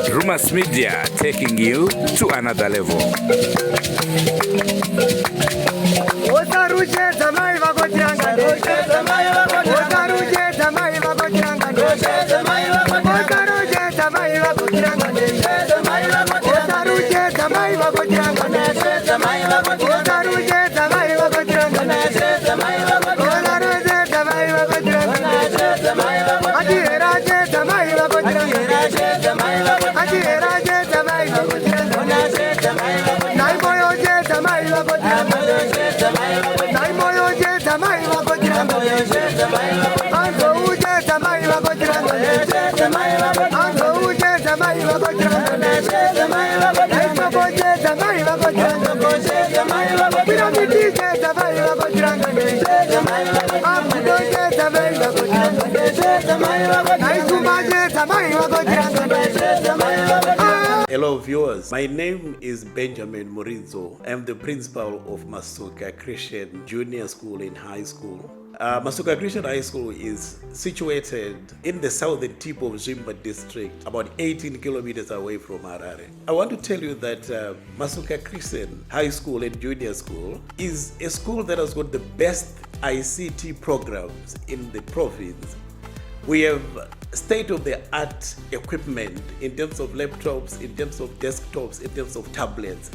Drewmas Media, taking you to another level. Hello viewers, my name is Benjamin Murizo. I'm the principal of Masuka Christian Junior School and High School. Masuka Christian High School is situated in the southern tip of Zimba district, about 18 kilometers away from Harare. I want to tell you that Masuka Christian High School and Junior School is a school that has got the best ICT programs in the province. We have state-of-the-art equipment in terms of laptops, in terms of desktops, in terms of tablets,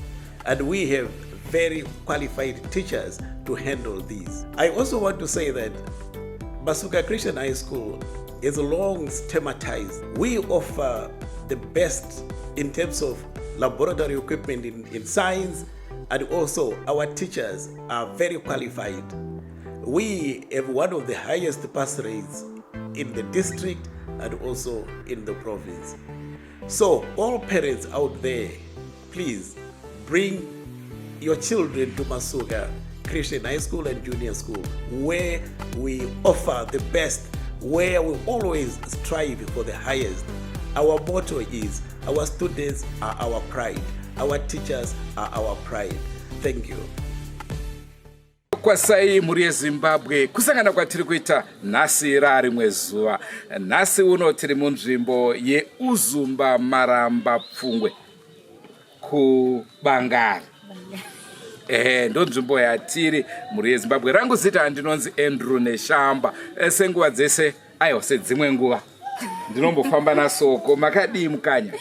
and we have very qualified teachers to handle these. I also want to say that Masuka Christian High School is long stigmatized. We offer the best in terms of laboratory equipment in science, and also our teachers are very qualified. We have one of the highest pass rates in the district and also in the province. So all parents out there, please bring your children to Masuka Christian High School and Junior School, where we offer the best, where we always strive for the highest. Our motto is, our students are our pride, our teachers are our pride. Thank you. Kwasai muri Zimbabwe kusangana kwatiri kuita nhasi rari mwezuva. Nhasi uno tiri munzvimbo yeUzumba Maramba Pfungwe kuBangari. Ndo nzvimbo yatiri muri Zimbabwe. Rangu zita andinonzi Andrew Neshamba. Senguva dzese aiwa sedzimwe nguva ndinombofamba nasoko. Makadii mukanya?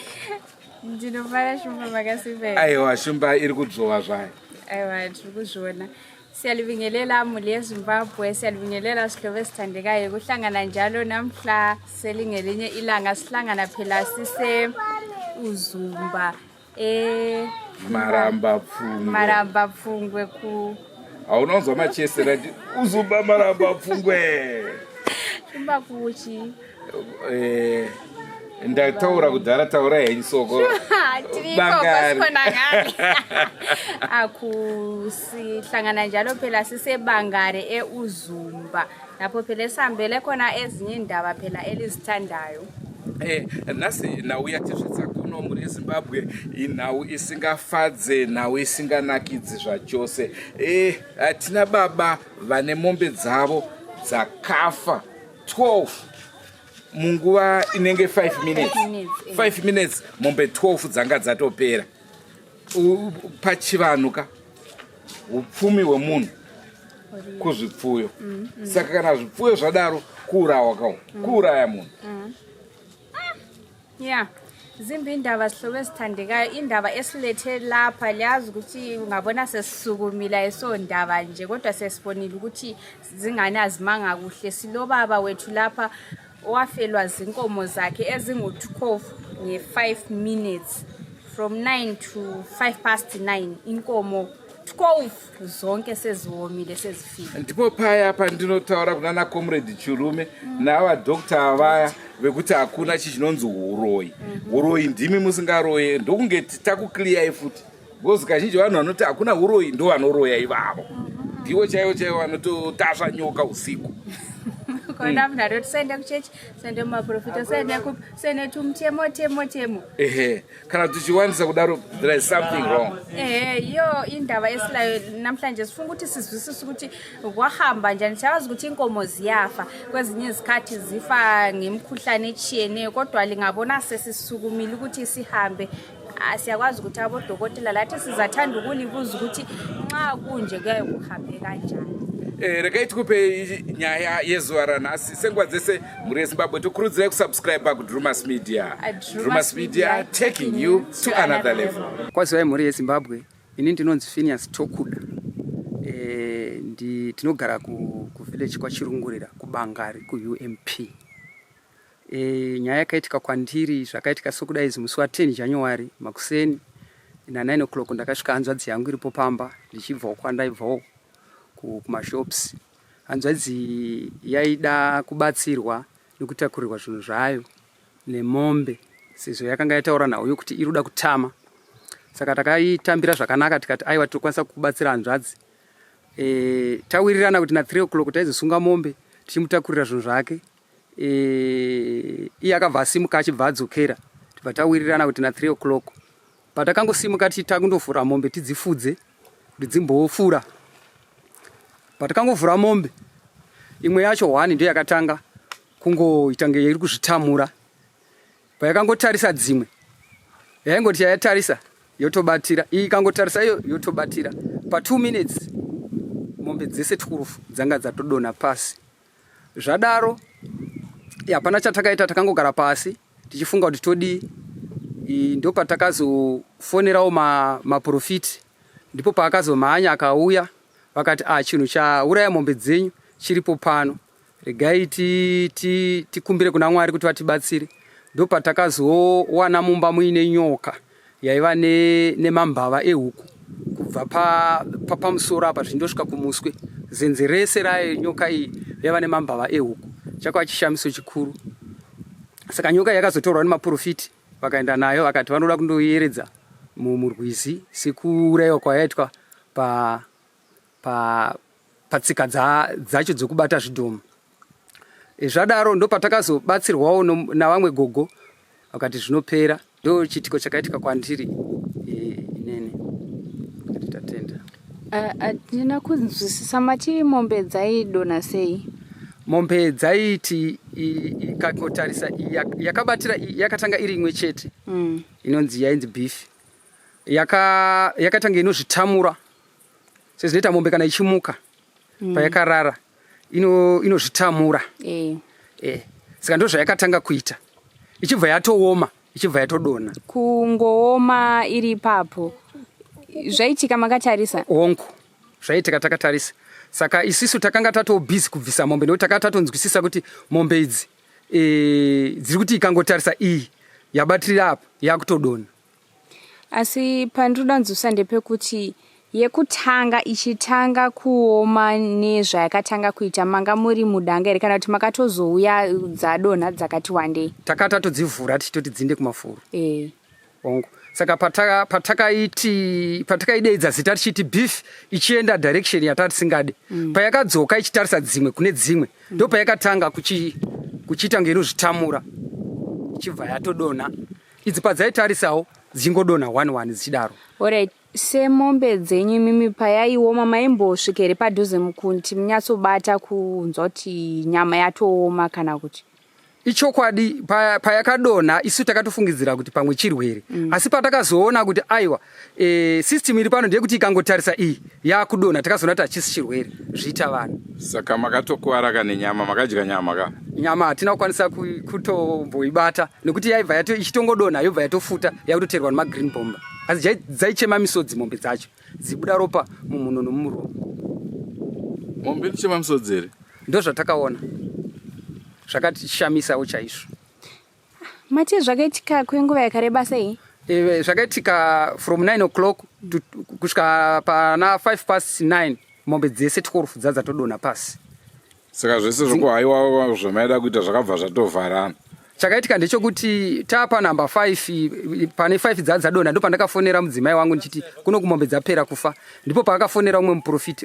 Ndinofara shumba makasipera. Aiwa shumba iri kudzvova zvayo. Aiwa tiri kuzviona. Siyalibingelela muli yeZimbabwe, siyalibingelela sihlove sithandekayo kuhlangana njalo namhla selingelinye ilanga sihlangana phela sise Uzumba Maramba Pfungwe ku Awunonzwa machesera ndi Uzumba Maramba Pfungwe. Shumba kuchi ndataura kudhara taura henyu soko Bangari akusihlangana njalo phela siseBangari eUzumba lapho phela sihambele khona ezinye indaba phela elizithandayo. Nasi nawu yatisvitsa kuno muri Zimbabwe inawu isingafadze nawu isinganakidzi zvachose. Tina baba vane mombe dzavo dzakafa 12 munguva inenge 5 minutes. 5 minutes mombe 12 dzanga dzatopera. Pachivanuka upfumi hwemunhu kuzvipfuyo. Saka kana zvipfuyo zvadaro kuuraya munhu. Yeah. Zimbi indaba sihlobo esithandekayo indaba esilethe lapha liyazi ukuthi ungabona sesisukumila esondaba nje kodwa sesibonile ukuthi zingane azimanga kuhle silobaba wethu lapha owafelwa zinkomo zakhe ezingu-12 nge-5 minutes from 9 to 9:05 inkomo 12 zonke seziwomile sezifile. Ndipo phaya apa ndinotaura kunana comrade Chirume nava doctor avaya vekuti hakuna chinonzi HUROYI. HUROYI ndimi musingaroye ndokunge takukliya futi. Because kazhinji vanhu vanoti hakuna HUROYI ndo vanoroya ivavo. Ndivo chaivo vanototasva nyoka usiku. Kona mnaro tsende kuchechi sende mumaprofita sende tumtemo. Kana tuchiwanisa kudaro there is something wrong. Yo indaba esilayo namhlanje sifunga ukuthi sizwisise ukuthi kwahamba njani siyazi ukuthi inkomo ziyafa kwezinye izikhathi zifa ngemikhuhlane etshiyeneyo kodwa lingabona sesisukumile ukuthi sihambe siyakwazi ukuthi abodokotela lathi sizathanda ukulibuza ukuthi nxa kunje kuyaye kuhambe kanjani. Regai tikupe nyaya yezuva ranhasi senguva dzese mhuri yeZimbabwe tokurudzirai kusubscribe kuDrewmas Media. Drewmas Media taking you to another level. Kwazivai mhuri yeZimbabwe ini ndinonzi Phineas Tokuda. Tinogara kuvillage kwaChirungurira kuBangari kuUMP. Nyaya yakaitika kwandiri zvakaitika sokudai musi wa10 January makuseni na 9 o'clock ndakasvika hanzvadzi yangu iripo pamba ndichibvawo kwandaibvawo kumashops. Hanzvadzi yaida kubatsirwa nekutakurirwa zvinhu zvayo nemombe sezvo yakanga yataura nayo kuti iri kuda kutama. Saka takaitambira zvakanaka tikati aiwa tokwanisa kubatsira hanzvadzi. Tawirirana kuti na 3 o'clock taizosunga mombe tichimutakurira zvinhu zvake. Iye akabva asimuka achibva adzokera tibva tawirirana kuti na 3 o'clock patakangosimuka takundovhura mombe tidzifudze kuti dzimbofura. Patakangovhura mombe imwe yacho 1 ndiyo yakatanga kungoita nge iri kuzvitamura. Payakangotarisa dzimwe yaingoti yatarisa yotobatira iyi ikangotarisa iyo yotobatira pa 2 minutes mombe dzese 12 dzanga dzatodona pasi. Zvadaro hapana chatakaita takangogara pasi tichifunga kuti todi ndo patakazofonerawo maprofiti ndipo paakazomhanya akauya vakati chinhu chauraya mombe dzenyu chiripo pano regai tikumbire kuna Mwari kuti vatibatsire. Ndo patakazowana mumba muine nyoka yaiva nemambava ehuku kubva pamusoro apa zvindosvika kumuswe zenze rese rayo nyoka iyi yaiva nemambava ehuku. Chakava chishamiso chikuru. Saka nyoka yakazotorwa nemaprofiti vakaenda nayo vakati vanoda kundoyeredza murwizi sekuurayiwa kwayaitwa patsika dzacho dzokubata zvidhoma. Zvadaro ndo patakazobatsirwawo navamwe gogo vakati zvinopera. Ndo chitiko chakaitika kwandiri inene kuti tatenda. Ndina kunzwisisa mati mombe dzaidona sei? Mombe dzaiti ikakotarisa yakabatira yakatanga iri imwe chete inonzi yainzi beef yakatanga inozvitamura sezvinoita mombe kana ichimuka payakarara inozvitamura. Saka ndo zvayakatanga kuita ichibva yatooma ichibva yatodona kungooma iri ipapo. Zvaitika makatarisa ongo zvaitika takatarisa. Saka isisu takanga tatobhizi kubvisa mombe nekuti takanga tatonzwisisa kuti mombe idzi dziri kuti ikangotarisa iyi yabatirira apa yakutodona. Asi pandinoda nzwisisa ndepekuti yekutanga ichitanga kuoma nezvayakatanga kuita manga muri mudanga here kana kuti makatozouya dzadonha dzakati wandei? Takanga tatodzivhura tichitoti dzinde kumafuro. Ongo. Saka patakaidedza zita tichiti beef ichienda direction yatatisingade. Payakadzoka ichitarisa dzimwe kune dzimwe ndo payakatanga kuchiita ngenozvitamura ichibva yatodonha. Idzi padzaitarisawo dzingodonha 1 dzichidaro. Alright, semombe dzenyu mimi payaioma maimbosvika here padhuze mukuti munyatsobata kunzwa kuti nyama yatooma kana kuti? ichokwadi payakadonha isu takatofungidzira kuti pamwe chirwere asi patakazoona kuti aiwa system iri pano ndeyekuti ikangotarisa iyi yakudonha takazoona kuti hachisi chirwere zviita vanhu. Saka makatokuwara kane nyama, makadya nyama ka? Nyama hatina kukwanisa kutomboibata nekuti yaibva ichitongodonha yobva yatofuta yakutoteerwa nemagreen bomba asi dzaichema misodzi mombe dzacho dzibuda ropa mumhuno nomuromo. Mombe ndichema misodzi here? Ndo zvatakaona zvakatishamisawo chaizvo. Mati zvakaitika kwenguva yakareba sei? Zvakaitika from 9 o'clock kusvika pana 9:05 mombe dzese tikorufudza dzatodonha pasi. Saka zvese zvokuhaiwa zvamaida kuita zvakabva zvatovharana. Chakaitika ndechekuti tapa namba 5 pane 5 dzadonha ndo pandakafonera mudzimai wangu ndichiti kuno kumombe dzapera kufa ndipo paakafonera umwe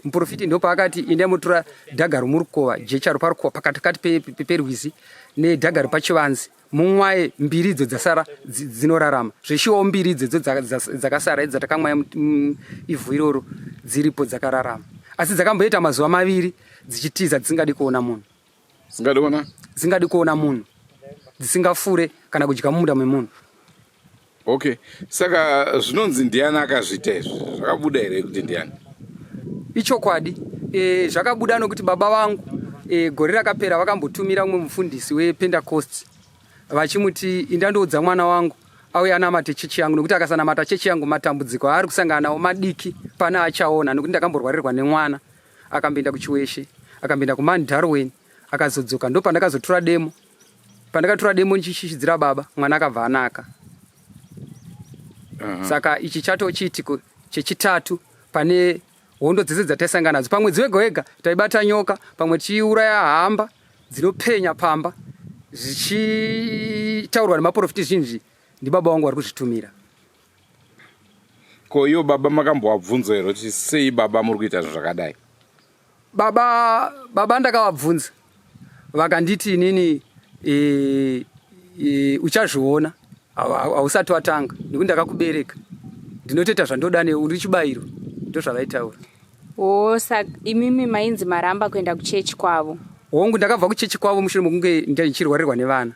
muprofiti ndo paakati inde mutora dhaga romurukova jecha roparukova pakatikati perwizi nedhaga repachivanzi mumwaye mbiri idzo dzasara dzinorarama zveshiwo mbiri idzo dzakasara dzatakamwaya ivhu iroro dziripo dzakararama asi dzakamboita mazuva maviri dzichitiza dzisingadi kuona munhu. Dzisingadi kuona munhu, dzisingafure kana kudya mumunda memunhu. Okay, saka zvinonzi ndiani akazviita izvi? Zvakabuda here kuti ndiani? Ichokwadi zvakabuda nokuti baba vangu gore rakapera vakambotumira umwe mufundisi wePentecost vachimuti indandoudza mwana wangu auye anamate chechi yangu nokuti akasanamata chechi yangu matambudziko aari kusangana nawo madiki pana achaona nokuti ndakamborwarirwa nemwana akamboenda kuchiweshe akamboenda kumani Darwin akazodzoka ndo pandakazotora demo pandakatora demo ndichishizira baba mwana akabva anaka. Saka ichi chato chiitiko chechitatu pane hondo dzese dzataisangana nadzo pamwedzi wega wega taibata nyoka pamwe tichiuraya hamba dzinopenya pamba zvichitaurwa nemaprofiti zhinji ndibaba wangu ari kuzvitumira. Ko iyo baba makambovabvunza here kuti sei baba muri kuita zvakadai? Baba ndakavabvunza vakanditi inini uchazviona hausati watanga nekuti ndakakubereka ndinotoita zvandoda newe uri chibayiro ndo zvavaitaura. Saka imimi mainzi maramba kuenda kuchechi kwavo? Hongu ndakabva kuchechi kwavo mushure mokunge ndichirwarirwa nevana.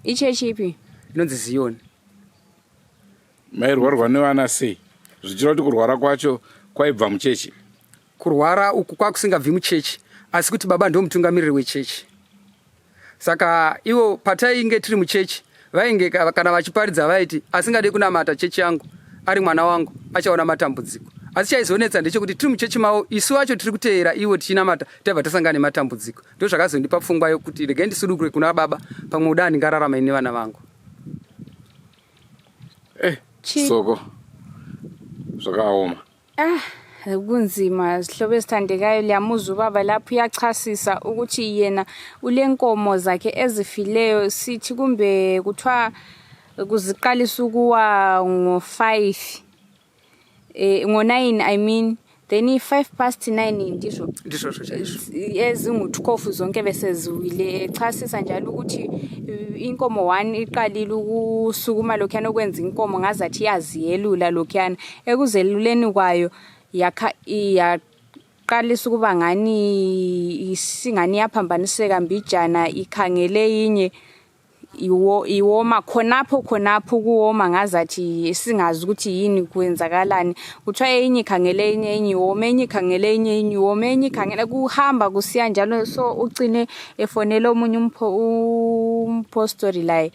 Ichechi ipi? Inonzi Zioni. Mairwarirwa nevana sei? Zvichira kuti kurwara kwacho kwaibva muchechi? Kurwara uku kwakusingabvi muchechi asi kuti baba ndo mutungamiriri wechechi. Saka ivo patainge tiri muchechi vainge kana vachiparidza vaiti asingade kunamata chechi yangu ari mwana wangu achaona matambudziko. Asi chaizonetsa ndechekuti tiri muchechi mavo isu vacho tiri kuteera ivo tichinamata taibva tasangana nematambudziko. Ndo zvakazondipa pfungwa yokuti regai ndisudukure kuna baba pamwe uda ndingararama ine vana vangu. Soko zvakaoma. Kunzima sihlobo esithandekayo liyamuzwa ubaba lapho uyachasisa ukuthi yena ulenkomo zakhe ezifileyo sithi kumbe kuthiwa kuziqalisa ukuwa ngo5 ngo9 I mean then 9:05 ndisho ezingu12 zonke bese ziwile echasisa njalo ukuthi inkomo 1 iqalile ukusukuma lokhana okwenza inkomo ngazathi yaziyelula lokhana ekuzeluleni kwayo yaqalisa ukuba ngani isingani yaphambaniseka mbijana ikhangele inye iwoma khonapho kuwoma ngazathi singazi ukuthi yini kwenzakalani kuthiwa enye ikhangele enye iwome enye ikhangele enye iwome enye ikhangele kuhamba kusiya njalo so ugcine efonela omunye umpostori la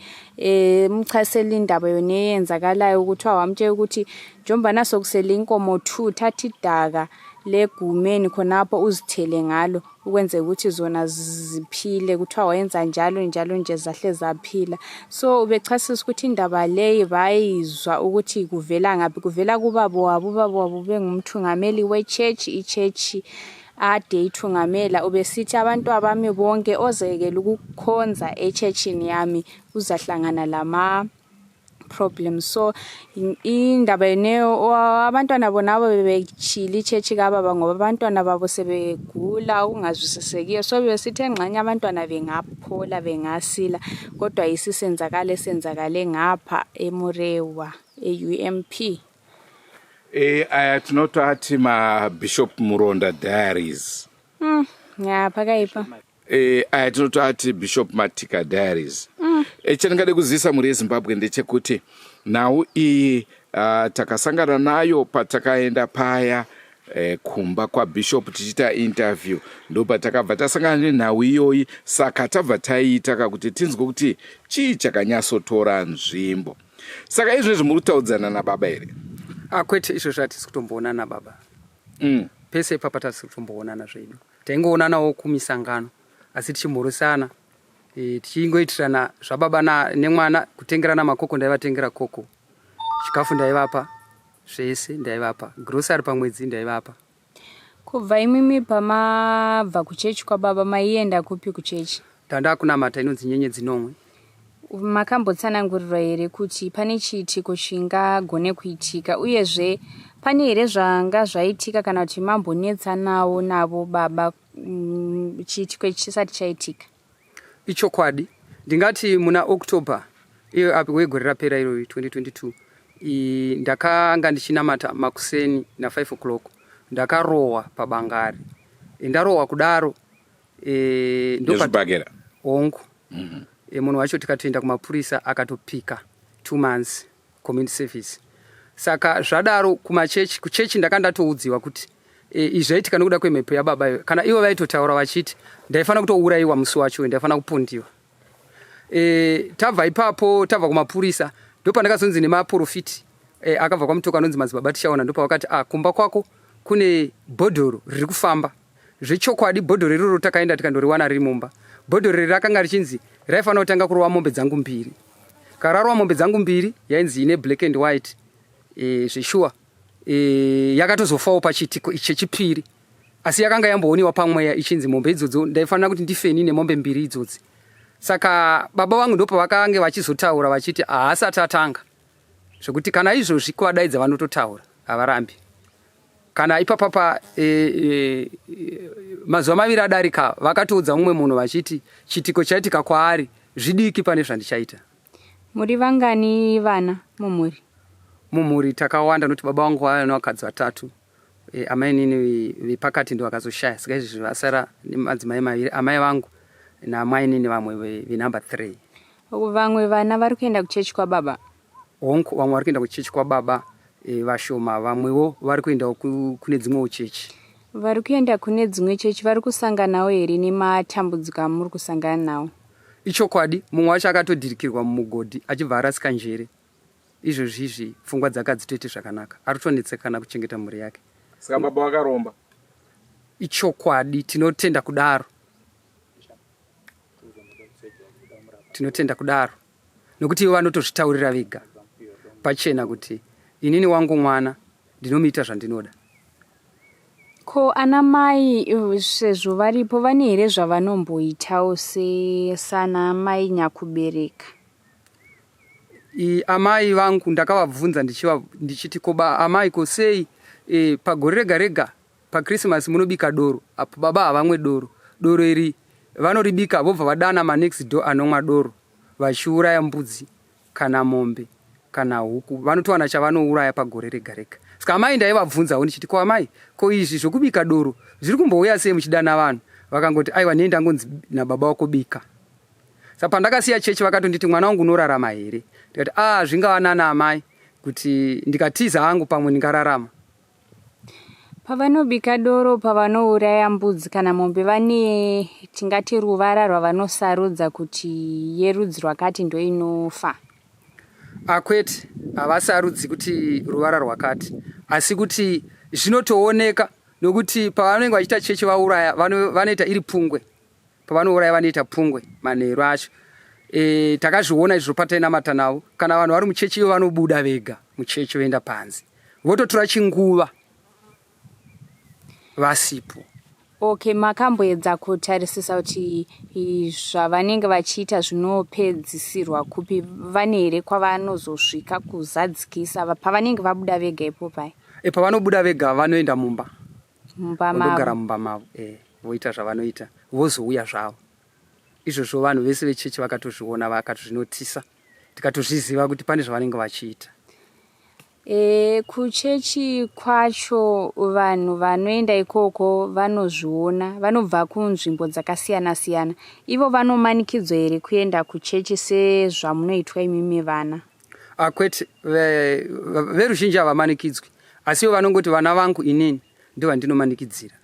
umchasela indaba yona eyenzakalayo ukuthiwa wamtshela ukuthi njengoba nasokusela inkomo 2 thatha idaka legumeni khonapho uzithele ngalo ukwenze ukuthi zona ziphile kuthiwa wayenza njalo nje zahle zaphila. So ubechasisa ukuthi indaba leyi bayizwa ukuthi kuvela ngaphi kuvela kubaba wabo bengumthungameli we-church i-church ade ithungamela ubesithi abantu abami bonke ozekela ukukhonza e-churchini yami uzahlangana lama problem. So indaba yeneyo abantwana bonabo bebechila ichechi kababa ngoba abantwana babo sebegula ungazwisisekiyo so besithi engxanye abantwana bengaphola bengasila kodwa isisenzakale ngapha eMurewa eUMP. Tinotathi ma Bishop Muronda Diaries. Ngapha kayipha. aya tinotati Bishop Matika Diaries. Chandingade kuziisa muri yeZimbabwe ndechekuti nhau iyi takasangana nayo patakaenda paya kumba kwaBishop tichita interview, ndo patakabva tasangana nenhau iyoyi, saka tabva taiita kuti tinzwe kuti chii chakanyatsotora nzvimbo. Saka izvozvi muri kutaudzana nababa here? Kwete, izvozvo hatisi kutomboonana nababa. Pese ipapa tatisi kutomboonana zvedu. Taingoonanawo kumisangano asi tichimhoresana, tichingoitirana zvababa nemwana, kutengerana makoko ndaivatengera koko, chikafu ndaivapa, zvese ndaivapa, grocery pamwedzi ndaivapa. Kubva imimi pamabva kuchechi kwababa maienda kupi kuchechi? Tanda kunamata inonzi Nyenyedzi Nomwe. Makambotsanangurira here kuti pane chiitiko chingagone kuitika, uyezve pane here zvanga zvaitika kana kuti mambonetsa nawo navo baba chiitiko chisati chaitika? Ichokwadi, ndingati muna October iyo api wegore rapera iro 2022, ndakanga ndichinamata makuseni na 5 o'clock, ndakarohwa pabangari. Ndarohwa kudaro ndopagera hongu. Munhu wacho tikatoenda kumapurisa akatopika 2 months community service. Saka zvadaro kuchechi ndakandatoudziwa kuti izvaitika nokuda kwemhepo yababa, kana ivo vaitotaura vachiti ndaifana kutourayiwa musi wacho, ndaifana kupundiwa. Tabva ipapo, tabva kumapurisa, ndopandakazonzi nemaprofiti akabva kwamutoka anonzi Madzibaba tichaona, ndopavakati kumba kwako kune bhodhoro riri kufamba. Zvechokwadi bhodhoro iroro takaenda tikandoriwana riri mumba. Bhodhoro riri rakanga richinzi raifana kutanga kurowa mombe dzangu 2. Kararowa mombe dzangu 2 yainzi ine black and white, zveshuwa yakatozofawo pachiitiko chechipiri, asi yakanga yambooniwa pamweya ichinzi mombe idzodzo ndaifanira kuti ndifeni nemombe 2 idzodzi. Saka baba vangu ndopa vakange vachizotaura vachiti haasati atanga, zvekuti kana izvozvi kuvadaidza vanototaura havarambi. Kana ipapapa mazuva 2 adarika vakatoudza mumwe munhu vachiti chiitiko chaitika kwaari zvidiki pane zvandichaita. Muri vangani vana mumuri? Mumuri takawanda, noti baba vangu vana vakadzi 3, amai nini vepakati ndo vakazoshaya, saka izvi vasara nemadzimai 2, amai vangu namai nini vamwe venumber 3. Vamwe vana vari kuenda kuchechi kwababa? Hongu, vamwe vari kuenda kuchechi kwababa vashoma, vamwewo vari kuenda kune dzimwewo chechi. Vari kuenda kune dzimwe chechi vari kusanganawo here nematambudziko amuri kusangana nawo? Ichokwadi, mumwe wacho akatodhirikirwa mumugodhi achibva arasika njere. Izvozvi pfungwa dzakadzitoite zvakanaka, aritonetsekana kuchengeta mhuri yake. Saka baba vakaromba? Ichokwadi, tinotenda kudaro. Tinotenda kudaro nokuti ivo vanotozvitaurira vega pachena kuti inini wangu mwana ndinomuita zvandinoda. Ko ana mai sezvo varipo vane here zvavanomboitawo sana mai nyakubereka? Amai vangu ndakavabvunza ndichiti koba amai kosei pagore rega rega paKrisimasi munobika doro, apo baba havamwe doro. Doro iri vanoribika vobva vadana manext door anomwa doro, vachiuraya mbudzi kana mombe kana huku, vanotowana chavanouraya pagore rega rega. Saka amai ndaivabvunzawo ndichiti ko amai, ko izvi zvokubika doro zviri kumbouya sei muchidana vanhu? Vakangoti aiwa nenda ngonzi nababa wako bika. Saka pandakasiya chechi vakatonditi mwana wangu unorarama here? Ndikati zvingava nana amai, kuti ndikatiza hangu pamwe ndingararama. Pavanobika doro, pavanouraya mbudzi kana mombe, vane tingati ruvara rwavanosarudza kuti yerudzi rwakati ndo inofa? Kwete, havasarudzi kuti ruvara rwakati, asi kuti zvinotooneka nokuti pavanenge vachiita chechi vauraya vanoita iri pungwe. Pavanouraya vanoita pungwe manheru acho. Takazviona izvo patainamata navo, kana vanhu vari muchechi ivo vanobuda vega muchechi voenda panze, vototora chinguva vasipo. Okay, makamboedza kutarisisa kuti zvavanenge vachiita zvinopedzisirwa kupi? Vane here kwavanozosvika kuzadzikisa pavanenge vabuda vega ipopai? Pavanobuda vega vanoenda mumba mavo, mumba mavo, voita zvavanoita vozouya zvavo. Izvozvo vanhu vese vechechi vakatozviona, vakatozvinotisa, tikatozviziva kuti pane zvavanenge vachiita. Kuchechi kwacho vanhu vanoenda ikoko vanozviona, vanobva kunzvimbo dzakasiyana-siyana. Ivo vanomanikidzwa here kuenda kuchechi sezvamunoitwa imimi vana? Kwete, veruzhinji havamanikidzwi, asi ivo vanongoti vana vangu inini ndovandinomanikidzira.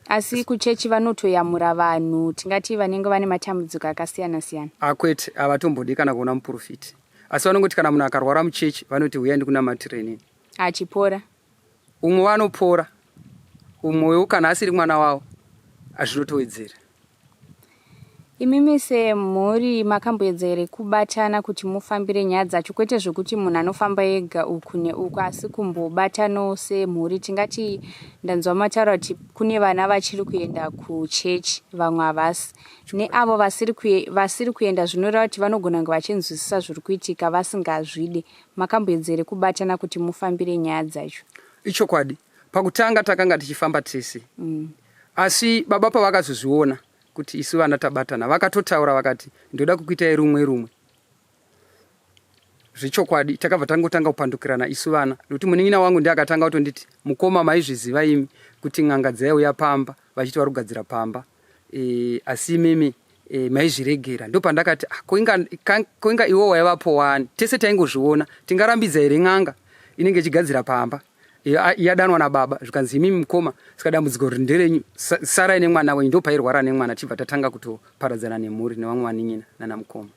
Asi kuchechi vanotoyamura vanhu, tingati vanenge vane matambudziko akasiyana-siyana? Kwete, havatombodi kana kuona muprofiti. Asi vanongoti kana munhu akarwara muchechi vanoti huyai ndikunamatira inini. Achipora? Umwe vanopora, umwewo kana asiri mwana wavo azvinotowedzera. Imimi semhuri makamboedza here kubatana kuti mufambire nyaya dzacho, kwete zvokuti munhu anofamba ega uku neuku, asi kumbobatanawo semhuri? Tingati ndanzwa mataura kuti kune vana vachiri kuenda kuchechi vamwe havasi, neavo vasiri kuenda zvinoreva kuti vanogona kunge vachinzwisisa zviri kuitika vasingazvide. Makamboedza here kubatana kuti mufambire nyaya dzacho? Ichokwadi, pakutanga takanga tichifamba tese, asi baba pavakazozviona kuti isu vana tabatana vakatotaura vakati ndoda kukuitai rumwe. Zvichokwadi takabva tangotanga kupandukirana isu vana, nokuti munin'ina wangu ndiye akatanga kutonditi mukoma maizviziva imi kuti n'anga dzaiuya pamba vachiti vari kugadzira pamba, asi mimi maizviregera. Ndopandakati koinga iwo waivapo wani, tese taingozviona, tingarambidza here n'anga inenge ichigadzira pamba yadanwa nababa zvikanzi imimi mukoma, saka dambudziko riri nderenyu, sarai nemwana wenyu. Ndopairwara nemwana tibva tatanga kutoparadzana nemhuri nevamwe vanin'ina nana mukoma.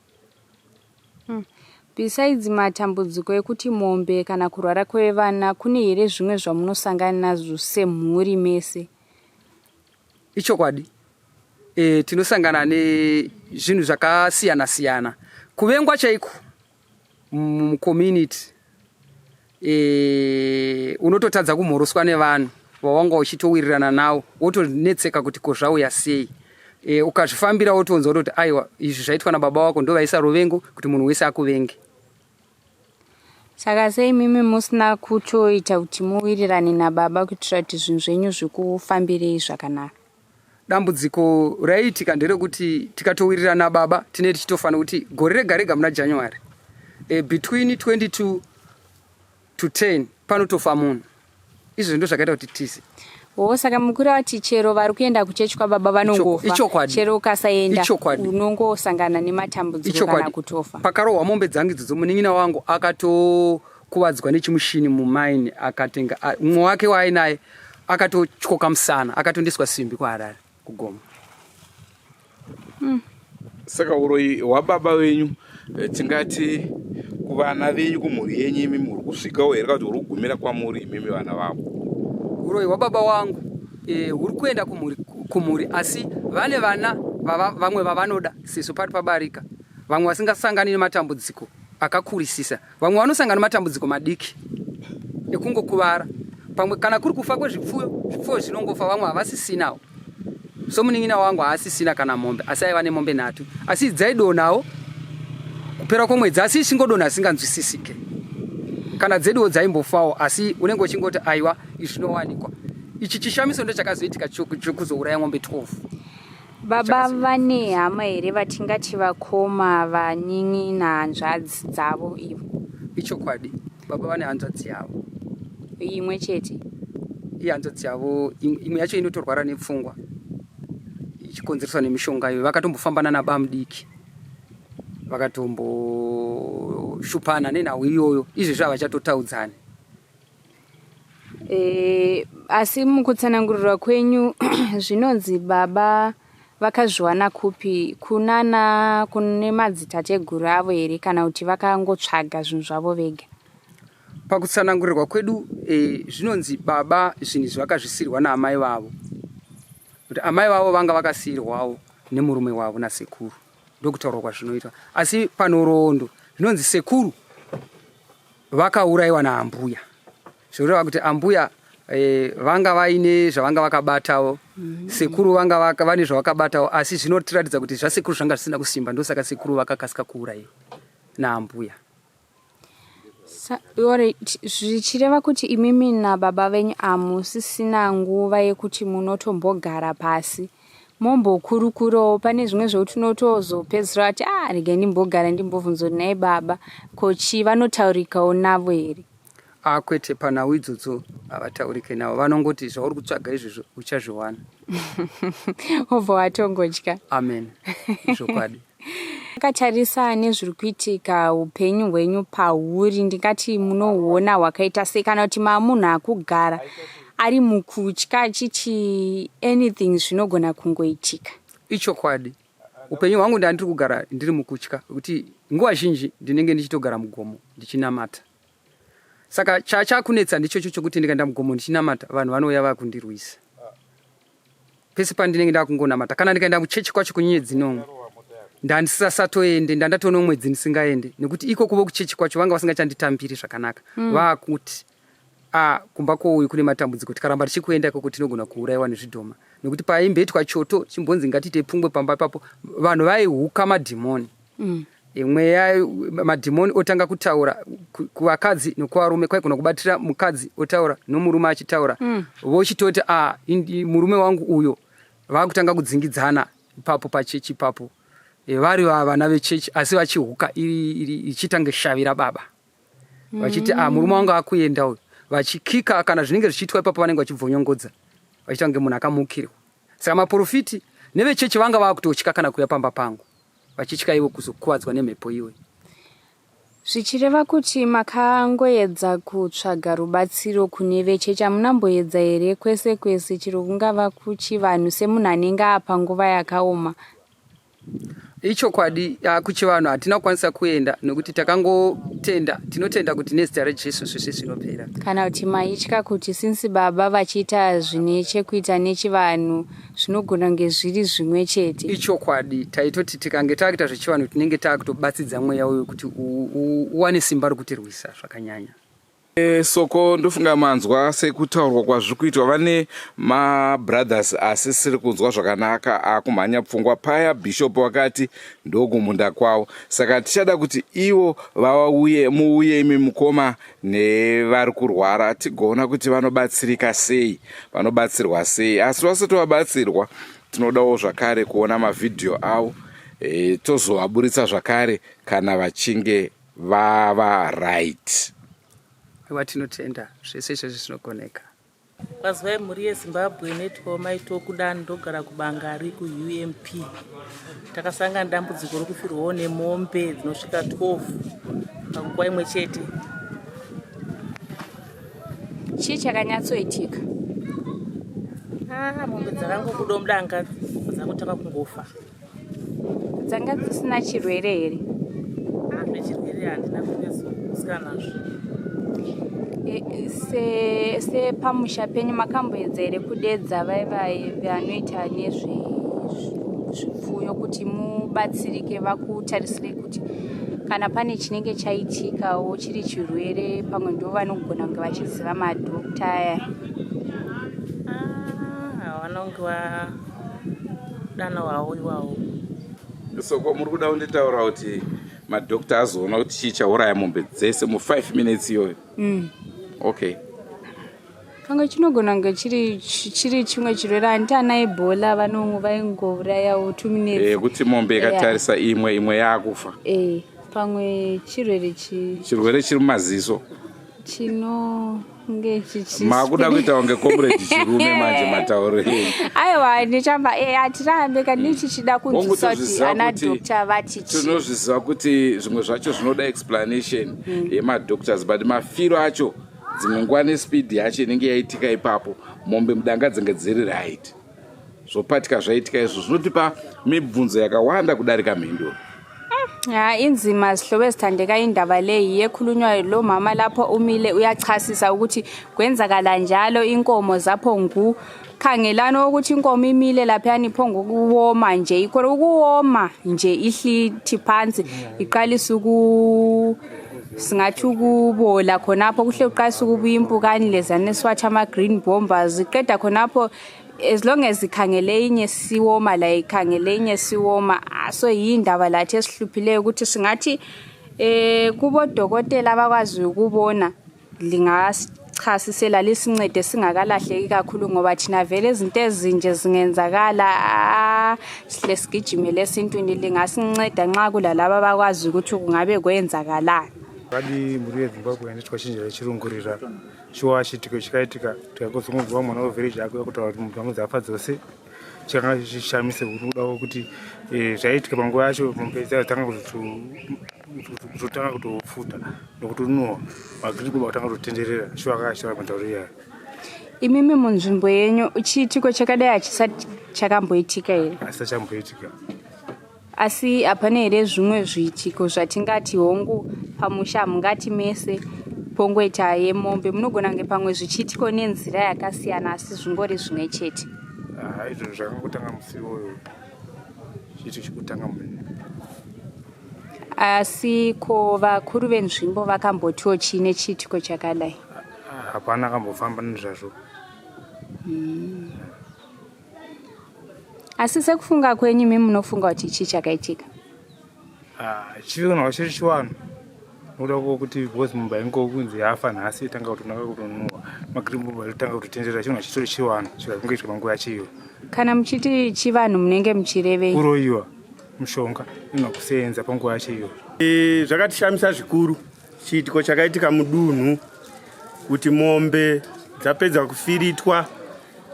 Besides matambudziko ekuti mombe kana kurwara kwevana, kune here zvimwe zvamunosangana nazvo semhuri mese? Ichokwadi, tinosangana nezvinhu zvakasiyana-siyana. Kuvengwa chaiko mucommunity, unototadza kumhoroswa nevanhu vawanga uchitowirirana navo, wotonetseka kuti kozvauya sei. Ukazvifambira wotonzwa kuti aiwa izvi zvaitwa nababa wako ndovaisa ruvengo kuti munhu wese akuvenge. Saka sei mimi musina kutoita kuti muwirirane nababa kuitira kuti zvinhu zvenyu zvikufambirei zvakanaka? Dambudziko raiitika nderekuti tikatowirirana nababa tinenge tichitofanira kuti gore rega rega muna January between 22 to 10 panotofa munhu. Izvo ndo zvakaita kuti tise. Saka mukuru vati chero vari kuenda kuchechi kwababa vanongofa, chero ukasaenda unongosangana nematambudziko kana kutofa. Pakarohwa mombe dzangu idzodzo, munin'ina wangu akatokuvadzwa nechimushini mumaini, akatenga mumwe wake waainaye akatotyoka musana, akatondeswa simbi kuHarare kuGoma. Saka uroyi hwababa venyu tingati kuvana venyu kumhuri yenyu imi muri kusvikawo here kuti uri kugumira kwamuri imimi vana vavo? Uroyi hwababa wangu huri kuenda kumhuri, asi vane vana vamwe vavanoda sezvo pari pabarika, vamwe vasingasangani nematambudziko akakurisisa, vamwe vanosangana nematambudziko madiki ekungokuvara, pamwe kana kuri kufa kwezvipfuyo zvinongofa, vamwe havasisinawo. So munin'ina wangu haasisina kana mombe, asi aiva nemombe 3, asi dzaidonawo kupera kwomwedzi, asi ichingodona asinganzwisisike. Kana dzeduwo dzaimbofawo, asi unenge uchingoti aiwa izvi zvinowanikwa. Ichi chishamiso ndechakazoitika chokuzouraya mombe 12. Baba vane hama here vatingati vakoma, vanin'ina, hanzvadzi dzavo ivo? Ichokwadi, baba vane hanzvadzi yavo imwe chete. Hanzvadzi yavo imwe yacho inotorwara nepfungwa ichikonzereswa nemishonga iyo. Vakatombofambana nababa mudiki, vakatomboshupana nenhau iyoyo, izvezvo havachatotaudzani. Asi mukutsanangurira kwenyu zvinonzi baba vakazviwana kupi? Kune madzitateguru avo here kana kuti vakangotsvaga zvinhu zvavo vega? Pakutsanangurirwa kwedu zvinonzi baba zvinhu zvakazvisirwa naamai vavo, kuti amai vavo vanga vakasiyirwawo nemurume wavo nasekuru, ndokutaurwa kwazvinoitwa. Asi panorondo zvinonzi sekuru vakaurayiwa naambuya, zvoreva kuti ambuya vanga vaine zvavanga vakabatawo, sekuru vanga vane zvavakabatawo, asi zvinotiratidza kuti zvasekuru zvanga zvisina kusimba, ndosaka sekuru vakakasika kuurayiwa naambuya. Zvichireva kuti imimi nababa venyu hamusisina nguva yekuti munotombogara pasi mombokurukurawo? Pane zvimwe zvokuti unotozopedzisira kuti regai ndimbogara ndimbobvunza kuti nai baba kochi vanotaurikawo navo here? kwete panhau idzodzo havataurike navo, vanongoti zvauri kutsvaga izvozvo uchazviwana. Obva watongotya. Amen. Zvokwadi. Akatarisa nezviri kuitika upenyu hwenyu pauri, ndingati munohuona hwakaita sei, kana kuti mamunhu akugara ari mukutya achiti anything zvinogona kungoitika? Ichokwadi. Upenyu hwangu ndandiri kugara ndiri mukutya, kuti nguva zhinji ndinenge ndichitogara mugomo ndichinamata. Saka chakunetsa ndichocho chokuti ndikaenda mugomo ndichinamata, vanhu vanouya vakundirwisa. Pese pandinenge ndakungonamata, kana ndikaenda muchechi kwacho kunyenyedzi nomwe, ndandisasatoende, ndandatoona mwedzi ndisingaende, nekuti iko kuvo kuchechi kwacho vanga vasingachanditambiri zvakanaka. Vakuti kumba kwouyu kune matambudziko, tikaramba tichikuenda ikoko tinogona kuurayiwa nezvidhoma. Nekuti paimbetwa choto chimbonzi ngatiite pfungwe pamba ipapo, vanhu vaihuka madhimoni. Mweya madhimoni otanga kutaura kuvakadzi nokuvarume, kwaigona kubatira mukadzi otaura nomurume achitaura, vochitoti murume wangu uyo. Vakutanga kudzingidzana ipapo pachechi ipapo, vari vana vechechi asi vachihuka ichitange shavira baba, vachiti murume wangu akuenda uyu, vachikika kana zvinenge zvichiitwa ipapo vanenge vachibvonyongodza vachiita kunge munhu akamukirwa. Saka maprofiti nevechechi vanga vakutotya kana kuuya pamba pangu, vachitya ivo kuzokuvadzwa nemhepo iwe. Zvichireva kuti makangoedza kutsvaga rubatsiro kune vechechi, hamunamboedza here kwese kwese, chiro kungava kuchivanhu semunhu anenge apa nguva yakaoma? Ichokwadi, kuchivanhu hatina kukwanisa kuenda nekuti takangotenda, tinotenda kuti nezita reJesu zvese zvinopera. Kana kuti maitya kuti since baba vachiita zvine chekuita nechivanhu zvinogona kunge zviri zvimwe chete? Ichokwadi, taitoti tikange takuita zvechivanhu tinenge takutobatsidza mweya uyu kuti uwane simba rokutirwisa zvakanyanya. Soko ndofunga manzwa sekutaurwa kwazviri kuitwa vane mabrothers asisiri kunzwa zvakanaka, akumhanya pfungwa. Paya bishop wakati ndokumunda kwavo, saka tichada kuti ivo muuye imi mukoma nevari kurwara, tigoona kuti vanobatsirika sei, vanobatsirwa sei. Asi vasati vabatsirwa, tinodawo zvakare kuona mavhidhiyo avo, tozovaburitsa zvakare kana vachinge vava right. Watinotenda zvese izvozvo zvinogoneka. Kwazwai mhuri yeZimbabwe netwa maito kudani ndogara kubangari kuUMP. Takasangana dambudziko rokufirwawo nemombe dzinosvika 12 panguva imwe chete. Chii chakanyatsoitika? Mombe dzakangobuda mudanga dzakutanga kungofa. Dzanga dzisina chirwere here? Zvechirwere handina kunyatsokusika nazvo. Sepamusha penyu makamboedza here kudedza vanoita nezvezvipfuyo kuti mubatsirike, vakutarisire kuti kana pane chinenge chaitikawo chiri chirwere, pamwe ndo vanogona kunge vachiziva madhokta aya? Vanonge vadana hwawo iwawo. Soko muri kuda kunditaura kuti madhokta azoona kuti chii chauraya mombe dzese mu5 minutes iyoyo? Okay. Pamwe chinogona kunge chiri chimwe chirwere, handiti ana Ebola vanomwe vaingourayawo 2 minutes. Kuti mombe ikatarisa imwe yakufa. Pamwe chirwere chiri mumaziso chinonge makuda kuita kunge comrade chirume manje mataurei. Aiwa, ndichamba hatirambe kana ndichichida kunzwisisa kuti ana doctor vati chii. Tinozviziva kuti zvimwe zvacho zvinoda explanation yemadoctors, but mafiro acho dzimwe nguva nespeed yacho inenge yaitika ipapo, mombe mudanga dzinge dziri right, zvopatika zvaitika izvo zvinotipa mibvunzo yakawanda kudarika mhinduro. Inzima zihlobo ezithandeka indaba leyi yekhulunywa lo mama lapho umile uyachasisa ukuthi kwenzakala njalo, inkomo zapho ngu khangelana ukuthi inkomo imile lapha ipho ngokuwoma nje, ikho ukuwoma nje ihlithi phansi iqalisa singathi ukubola khonapho, kuhle uqalisa ukubuya impukani lezana eswatha ama-green bombers, iqeda khonapho as long as ikhangele inye siwoma la ikhangele inye siwoma. So yindaba lathi esihluphileyo ukuthi singathi kubo dokotela abakwazi ukubona lingasichasisela lisincede singakalahleki kakhulu, ngoba thina vele izinto ezinje zingenzakala sihle sigijimele esintwini, lingasinceda nxa kulalabo abakwazi ukuthi kungabe kwenzakalani. Kadi muri yeZimbabwe yanditwa chinjira chirungurira shuwa chitiko chikaitika tikakuzungudzwa mwana wevillage yako kutaura kuti munhu amuzafa dzose chakanga chishamise unodawo kuti zvaitika panguva yacho mombe dzatanga kutotanga kutofuta nokutonuhwa magripo vakatanga kutotenderera shuwa akashara matauro iyayo. Imimi munzvimbo yenyu chiitiko chakadai hachisati chakamboitika here? Hasati chamboitika. Asi hapana here zvimwe zviitiko zvatingati hongu pamusha hamungati mese pongoita yemombe, munogona kunge pamwe zvichiitiko nenzira yakasiyana asi zvingori zvimwe chete? Izvo zvakangotanga musi iwoyo chiito chekutanga munhu. Asi ko vakuru venzvimbo vakambotiwo chine chiitiko chakadai? Hapana akambofamba nezvazvo. Asi sekufunga kwenyu mimi munofunga kuti chii chakaitika? Chivanhu chiri chivanhu nokuda kuti because mumba ingokunzi yafa nhasi tanga kutonaka kutonuhwa magripo alitanga kutotenderera chinhu chitori chivanhu chikakungoitika panguva yachiyo. Kana muchiti chivanhu munenge muchirevei? Kuroyiwa mushonga ina kusenza panguva yachiyo. Zvakatishamisa zvikuru chiitiko chakaitika mudunhu kuti mombe dzapedza kufiritwa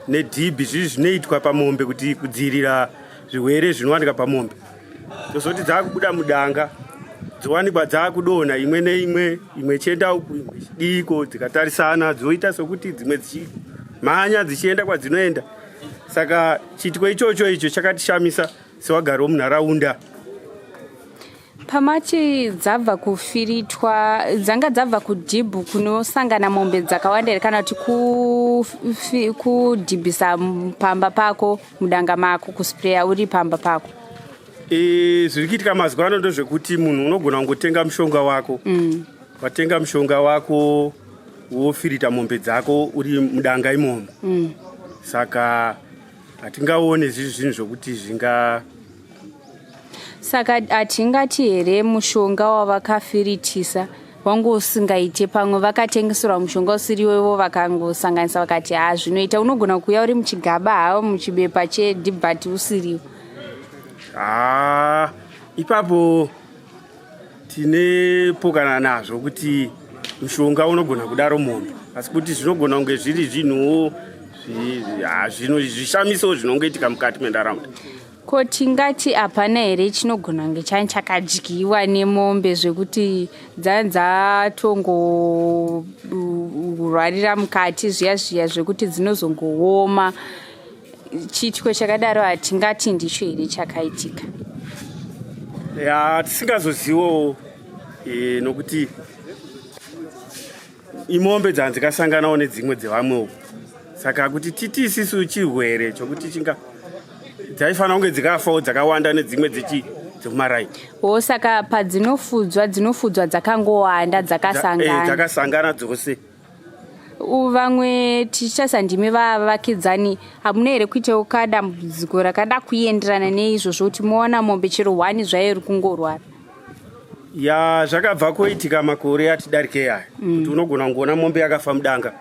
nedhibhi zvizvi zvinoitwa pamombe kuti kudzivirira zvirwere zvinowanika pamombe. Dzozoti dzakubuda mudanga dzowanikwa dzakudonha imwe neimwe, imwe chienda uku imwe chidiko dzikatarisana dzoita sokuti dzimwe dzichimhanya dzichienda kwadzinoenda. Saka chiitiko icho chakatishamisa sewagari womunharaunda. Pamati dzabva kufiritwa dzanga dzabva kudhibhu kunosangana mombe dzakawanda here kana kuti kudhibhisa pamba pako mudanga mako kuspreya uri pamba pako? Zviri kuitika mazuva ano ndozvekuti munhu unogona kungotenga mushonga wako. Watenga mushonga wako wofirita mombe dzako uri mudanga imomo. Saka hatingaone zvizvi zvinhu zvokuti zvinga. Saka hatingati here mushonga wavakafiritisa wangu usingaite pamwe vakatengeserwa mushonga usiriwewo vakangosanganisa vakati zvinoita unogona kuuya uri muchigaba havo muchibepa chedhibhati usiriwo. Ipapo tine pokana nazvo kuti mushonga unogona kudaro mombe, asi kuti zvinogona kunge zviri zvinhuwo zvishamiso zvinongoitika mukati menharaunda. Ko tingati hapana here chinogona kunge chakadyiwa nemombe zvekuti dzatongorwarira mukati zviya zvekuti dzinozongooma? Chiitiko chakadaro hatingati ndicho here chakaitika? Tisingazozivawo nokuti imombe dzandzikasanganawo nedzimwe dzevamwewo. Saka kuti titi isisu chirwere chokuti dzaifanira kunge dzikafawo dzakawanda nedzimwe dzemumarai. Saka padzinofudzwa dzakangowanda dzakasangana dzose. Vamwe tichasandime vavakidzani hamuna here kuitawo kadambudziko rakada kuenderana neizvozvo kuti moona mombe chero 1 zvairi kungorwara? Zvakabva koitika makore atidarike aya kuti unogona kungoona mombe yakafa mudanga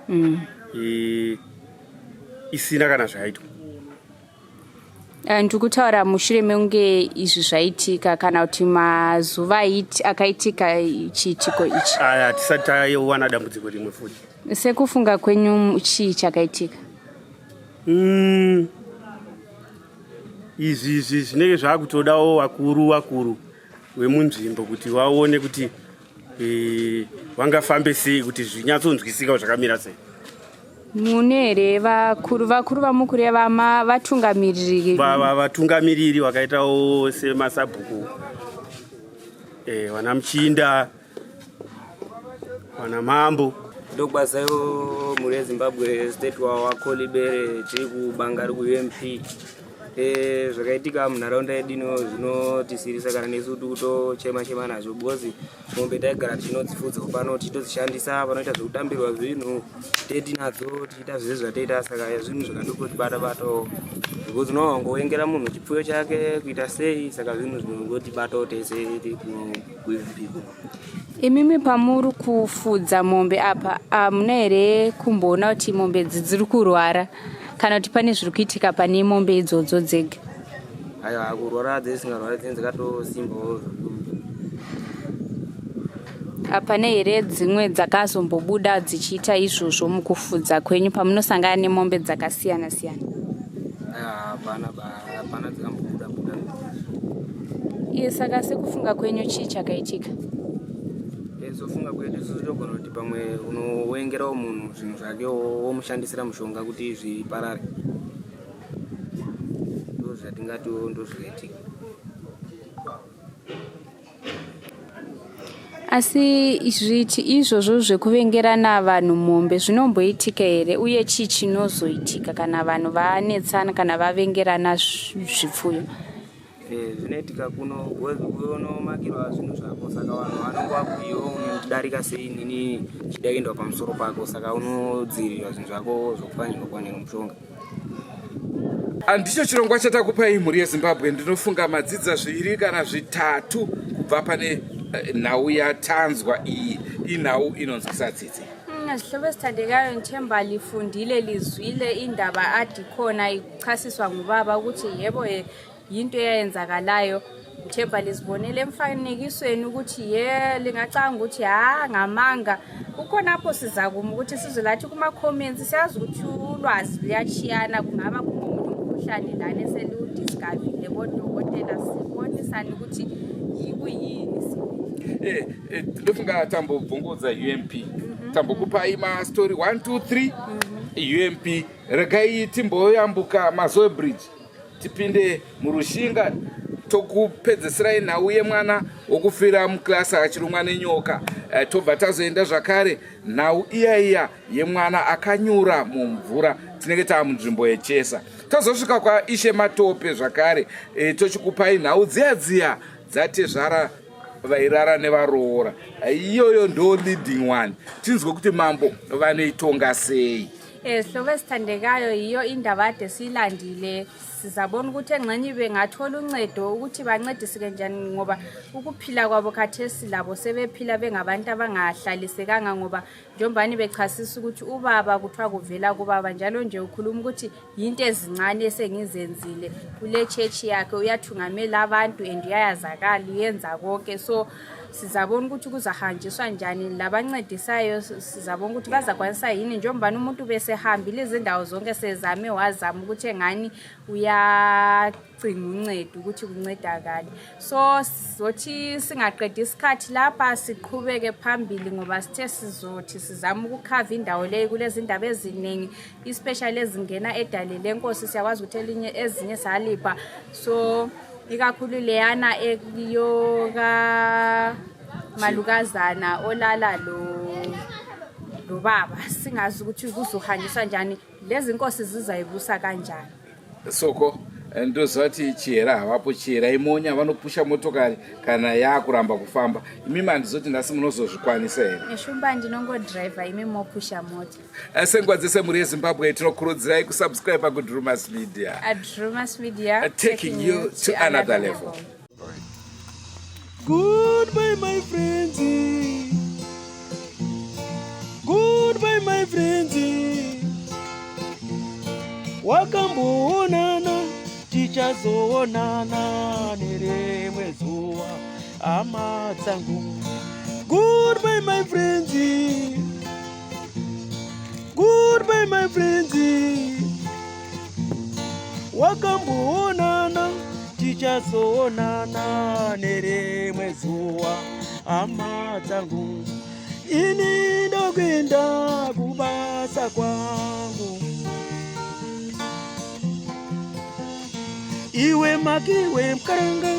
isina kana zvaitwa. Ndikutaura mushure mekunge izvi zvaitika kana kuti mazuva akaitika chiitiko ichi? Tisati tawana dambudziko rimwe futi. Sekufunga kwenyu chii chakaitika? Izvi zvinenge zvakutodawo vakuru vemunzvimbo kuti vaone kuti vangafambe sei kuti zvinyatsonzwisika zvakamira sei. Mune here vakuru vamukureva vatungamiriri? Vatungamiriri vakaitawo semasabhuku, vana muchinda, vana mambo. Ndokwasayo muri yeZimbabwe state wakolibere tiri kubanga kuUMP. Zvakaitika munharaunda yedu ino zvinotisirisa kana nesu tochema nazvo because mombe taigara tinodzifudza pano titodzishandisa panoita zvekutambirwa zvinhu tinadzo tiita zvese zvataita. Saka zvinhu zvakandokotibata because unowangoengera munhu chipfuyo chake kuita sei. Saka zvinhu zvinongotibatawo tese tiri kuUMP. Imimi pamuri kufudza mombe apa hamuna here kumboona kuti mombe dziri kurwara kana kuti pane zviri kuitika pane mombe idzodzo dzega? Kurwara dzisingarwari dzinenge dzakatosimbawo. Pane here dzimwe dzakazombobuda dzichiita izvozvo mukufudza kwenyu pamunosangana nemombe dzakasiyana siyana? Hapana dzikambobuda. Iye saka sekufunga kwenyu chii chakaitika? Sofunga kwedu togona kuti pamwe unowengerawo munhu zvinhu zvake womushandisira mushonga kuti zviparare. Ndozvatingatiwo ndozvaitika. Asi izvozvo zvekuvengerana vanhu mombe zvinomboitika here, uye chii chinozoitika kana vanhu vanetsana kana vavengerana zvipfuyo? Zvinoitika kunomakirwa zvinhu zvako, saka vanhu vanongovakuiwo unodarika sei nini chidaendwa pamusoro pako, saka unodzivirirwa zvinhu zvako zvokufanirwa kuwanira mushonga. Ndicho chirongwa chatakupai mhuri yeZimbabwe. Ndinofunga madzidza 2 kana 3 kubva pane nhau yatanzwa iyi. Inhau inonzwisa tsitsi. Zvihlobo zithandekayo ndithemba lifundile lizwile indaba adikhona ichasiswa ngubaba ukuthi yebo yinto eyenzakalayo. Ndithemba lizibonele emfanekisweni ukuthi lingacanga ukuthi ngamanga. Kukhona apho sizakuma ukuthi sizolathi kuma-comments siyazi ukuthi ulwazi luyachiyana, kungaba umkhuhlane lana eseliudiscavile kodokotela sibonisane ukuthi yikuyini. Ndofunga tambobvungudza UMP, tambokupai mastori 1 2 3. UMP regai timboyambuka mazoe bridge tipinde murushinga tokupedzesirai nhau yemwana wokufira muklasi achirumwa nenyoka. Tobva tazoenda zvakare nhau iya yemwana akanyura mumvura. Tinenge tamunzvimbo yechesa. Tozosvika kwaishe Matope zvakare, tochikupai nhau dziya dzatezvara vairara nevaroora. Iyoyo ndo leading one. Tinzwe kuti mambo vanoitonga sei. Zvihlobo zithandekayo yiyo indaba ade siyilandile. Sizabona ukuthi engxenye bengathola uncedo ukuthi bancediseke njani, ngoba ukuphila kwabo khathesi labo sebephila bengabantu abangahlalisekanga, ngoba njengombani bechasisa ukuthi ubaba kuthiwa kuvela kubaba. Njalo nje ukhuluma ukuthi yinto ezincane esengizenzile kule church yakhe, uyathungamela abantu and uyayazakala uyenza konke. So sizabona ukuthi kuzahanjiswa njani labancedisayo, sizabona ukuthi bazakwanisa yini njengombani umuntu besehambile izindawo zonke sezame wazama ukuthi engani uyacinga uncedo ukuthi kuncedakale. So sizothi singaqedi isikhathi lapha siqhubeke phambili, ngoba sithe sizothi sizama ukukhava indawo leyo kulezi indaba eziningi, especially ezingena edale lenkosi. Siyakwazi ukuthi ezinye salipha, so ikakhulu leyana eyoka malukazana olala lo baba, singazi ukuthi kuzohanjiswa njani, lezi inkosi zizayibusa kanjani. Soko ndozvati chihera havapo, chihera imonya vanopusha motokari kana yakuramba kufamba. Imi mandizoti nhasi munozozvikwanisa here? Shumba ndinongodriver, imi mopusha mota. Senguva dzese mhuri yeZimbabwe tinokurudzirai kusubscribe kuDrewmas Media. Drewmas Media, taking you to another level. Goodbye my friends. Goodbye my friends. Wakamboonana tichazoonana nerimwe zuva hama dzangu. Goodbye my friends. Goodbye my friends. Wakamboonana tichazoonana nerimwe zuva hama dzangu. Ini ndokwenda kubasa kwangu. Iwe makiwe mkaranga